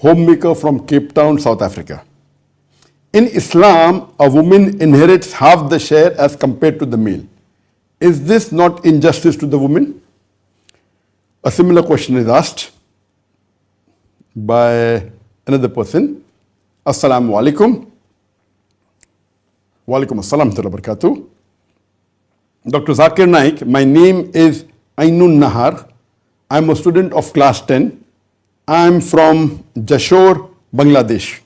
homemaker from Cape Town, South Africa. In Islam, a woman inherits half the share as compared to the male. Is this not injustice to the woman? A similar question is asked by another person. Assalamu alaikum. Wa alaikum assalam wa barakatuh. Dr. Zakir Naik, my name is Ainun Nahar. I'm a student of class 10. I'm from Jashore, Bangladesh.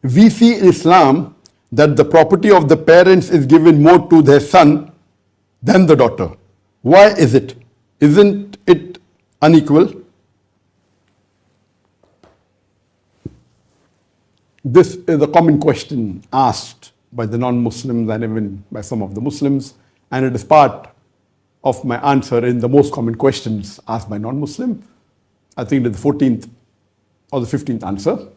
We see in Islam that the property of the parents is given more to their son than the daughter. Why is it? Isn't it unequal? This is a common question asked by the non-Muslims and even by some of the Muslims, and it is part of my answer in the most common questions asked by non-Muslim. I think it is the 14th or the 15th answer.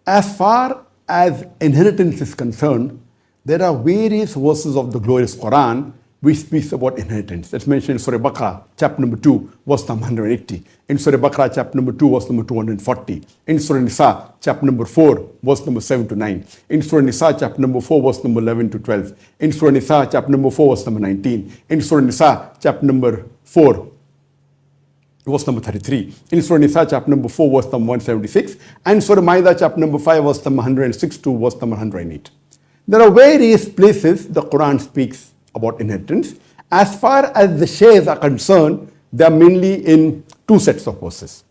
As far as inheritance is concerned, there are various verses of the glorious Quran which speaks about inheritance. That's mentioned in Surah Baqarah, chapter number 2, verse number 180. In Surah Baqarah, chapter number 2, verse number 240. In Surah Nisa, chapter number 4, verse number 7 to 9. In Surah Nisa, chapter number 4, verse number 11 to 12. In Surah Nisa, chapter number 4, verse number 19. In Surah Nisa, chapter number 4, verse number 33. In Surah Nisa, chapter number 4, verse number 176. And Surah Ma'idah, chapter number 5, verse number 106 to verse number 108. There are various places the Quran speaks about inheritance. As far as the shares are concerned, they are mainly in two sets of verses.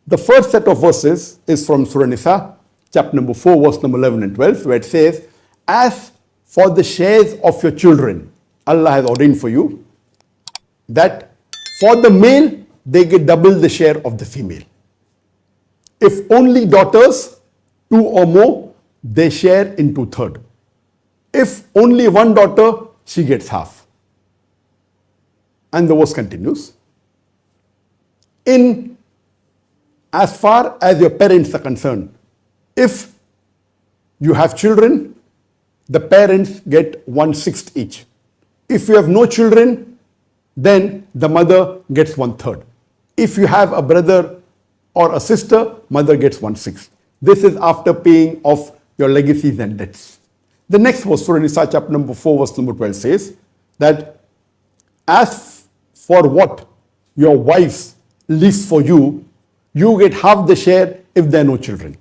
The first set of verses is from Surah Nisa, chapter number 4, verse number 11 and 12, where it says, as for the shares of your children, Allah has ordained for you that for the male, they get double the share of the female. If only daughters, 2 or more, they share in 2/3. If only one daughter, she gets half. And the verse continues. As far as your parents are concerned, if you have children, the parents get 1/6 each. If you have no children, then the mother gets 1/3. If you have a brother or a sister, mother gets 1/6. This is after paying off your legacies and debts. The next verse, Surah Nisa, chapter number 4, verse number 12 says that as for what your wives leave for you, you get half the share if there are no children.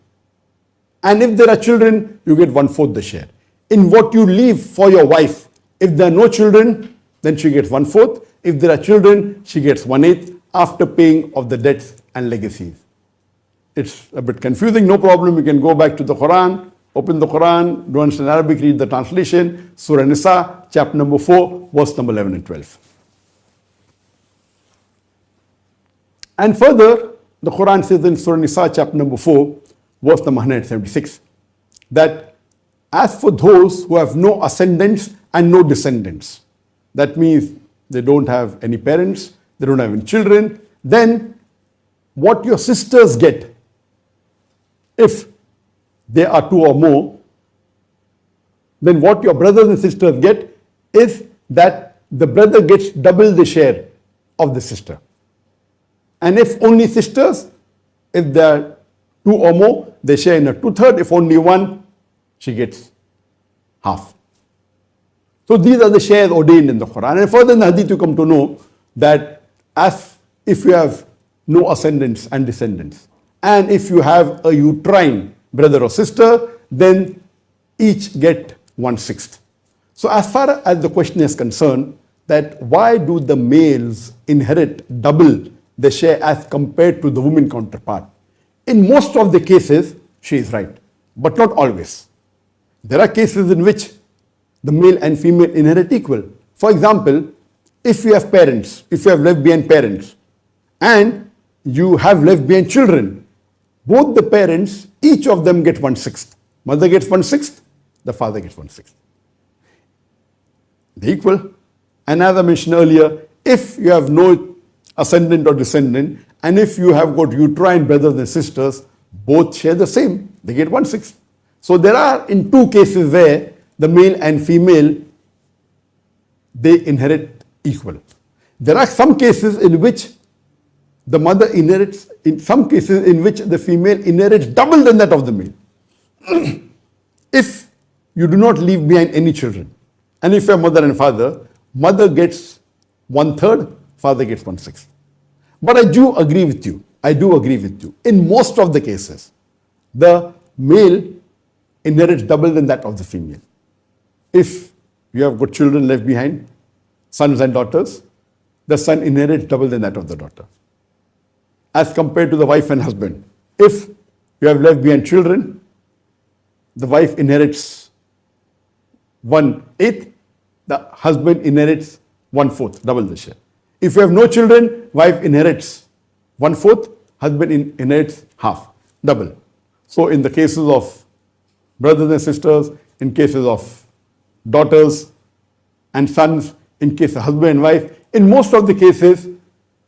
And if there are children, you get 1/4 the share. In what you leave for your wife, if there are no children, then she gets 1/4. If there are children, she gets 1/8 after paying of the debts and legacies. It's a bit confusing, no problem. You can go back to the Quran, open the Quran, do understand Arabic, read the translation. Surah Nisa, chapter number 4, verse number 11 and 12. And further, the Quran says in Surah Nisa, chapter number 4, verse number 176, that as for those who have no ascendants and no descendants, that means they don't have any parents, they don't have any children, then what your sisters get, if there are 2 or more, then what your brothers and sisters get is that the brother gets double the share of the sister. And if only sisters, if there are 2 or more, they share in a 2/3. If only one, she gets half. So these are the shares ordained in the Quran. And further in the Hadith, you come to know that as if you have no ascendants and descendants, and if you have a uterine brother or sister, then each get 1/6. So as far as the question is concerned, that why do the males inherit double the share as compared to the woman counterpart? In most of the cases, she is right, but not always. There are cases in which the male and female inherit equal. For example, if you have parents, if you have left behind parents, and you have left behind children, both the parents, each of them get 1/6. Mother gets 1/6, the father gets 1/6. They're equal. And as I mentioned earlier, if you have no ascendant or descendant, and if you have got uterine brothers and sisters, both share the same. They get 1/6. So there are in two cases where the male and female they inherit equal. There are some cases in which the mother inherits, in some cases in which the female inherits double than that of the male. If you do not leave behind any children, and if you are mother and father, mother gets 1/3, father gets 1/6. But I do agree with you. In most of the cases, the male inherits double than that of the female. If you have got children left behind, sons and daughters, the son inherits double than that of the daughter, as compared to the wife and husband. If you have left behind children, the wife inherits 1/8, the husband inherits 1/4, double the share. If you have no children, wife inherits 1/4, husband inherits half, double. So in the cases of brothers and sisters, in cases of daughters and sons, in case of husband and wife, in most of the cases,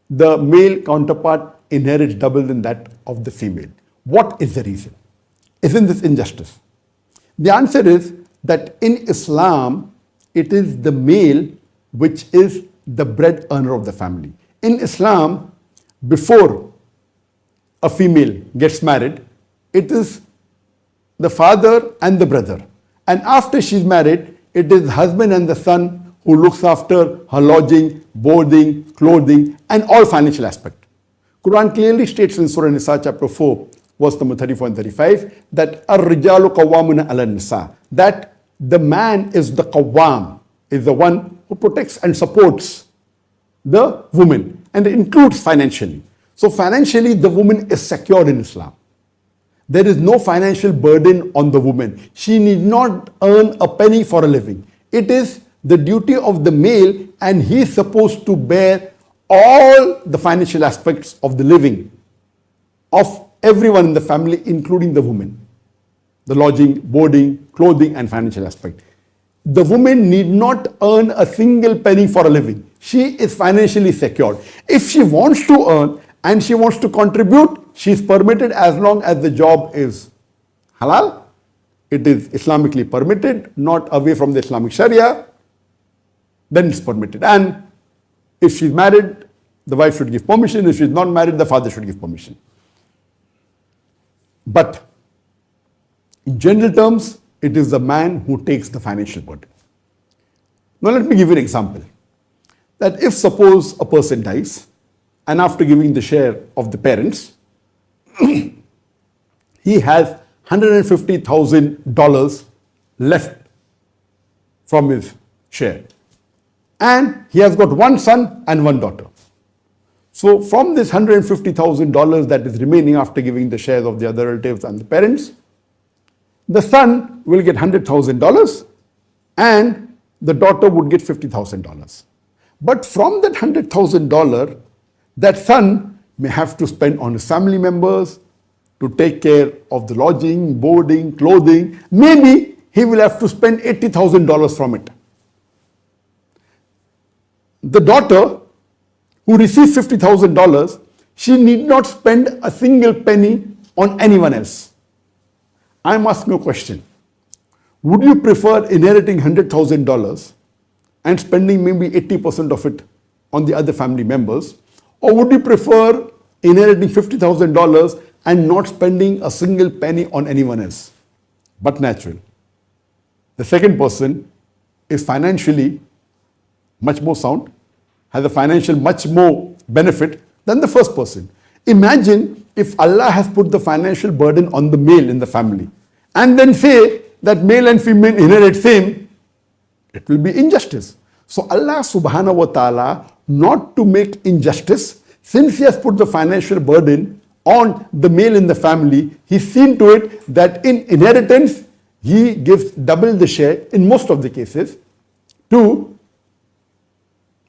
the male counterpart inherits double than that of the female. What is the reason? Isn't this injustice? The answer is that in Islam, it is the male which is the bread earner of the family. In Islam, before a female gets married, it is the father and the brother. And after she's married, it is the husband and the son who looks after her lodging, boarding, clothing, and all financial aspects. Quran clearly states in Surah Nisa chapter 4, verse number 34 and 35, that Ar-Rijalu Qawwamuna ala Nisa, that the man is the Qawwam, is the one who protects and supports the woman, and it includes financially. So financially, the woman is secure in Islam. There is no financial burden on the woman. She need not earn a penny for a living. It is the duty of the male, and he is supposed to bear all the financial aspects of the living of everyone in the family, including the woman. The lodging, boarding, clothing, and financial aspect. The woman need not earn a single penny for a living. She is financially secured. If she wants to earn and she wants to contribute, she is permitted as long as the job is halal. It is Islamically permitted, not away from the Islamic Sharia, then it's permitted. And if she's married, the wife should give permission. If she's not married, the father should give permission. But in general terms, it is the man who takes the financial burden. Now let me give you an example. That if suppose a person dies, and after giving the share of the parents, he has $150,000 left from his share. And he has got one son and one daughter. So from this $150,000 that is remaining after giving the shares of the other relatives and the parents, the son will get $100,000 and the daughter would get $50,000. But from that $100,000, that son may have to spend on his family members to take care of the lodging, boarding, clothing. Maybe he will have to spend $80,000 from it. The daughter who receives $50,000, she need not spend a single penny on anyone else. I'm asking you a question. Would you prefer inheriting $100,000 and spending maybe 80% of it on the other family members? Or would you prefer inheriting $50,000 and not spending a single penny on anyone else? But natural. The second person is financially much more sound, has a financial much more benefit than the first person. Imagine if Allah has put the financial burden on the male in the family and then say that male and female inherit same, it will be injustice. So Allah subhanahu wa ta'ala, not to make injustice, since He has put the financial burden on the male in the family, He's seen to it that in inheritance, He gives double the share in most of the cases to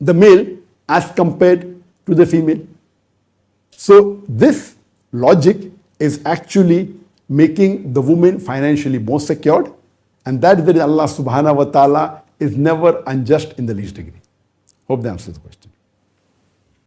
the male as compared to the female. So this logic is actually making the woman financially more secured, and that is that Allah subhanahu wa ta'ala is never unjust in the least degree. Hope that answers the question.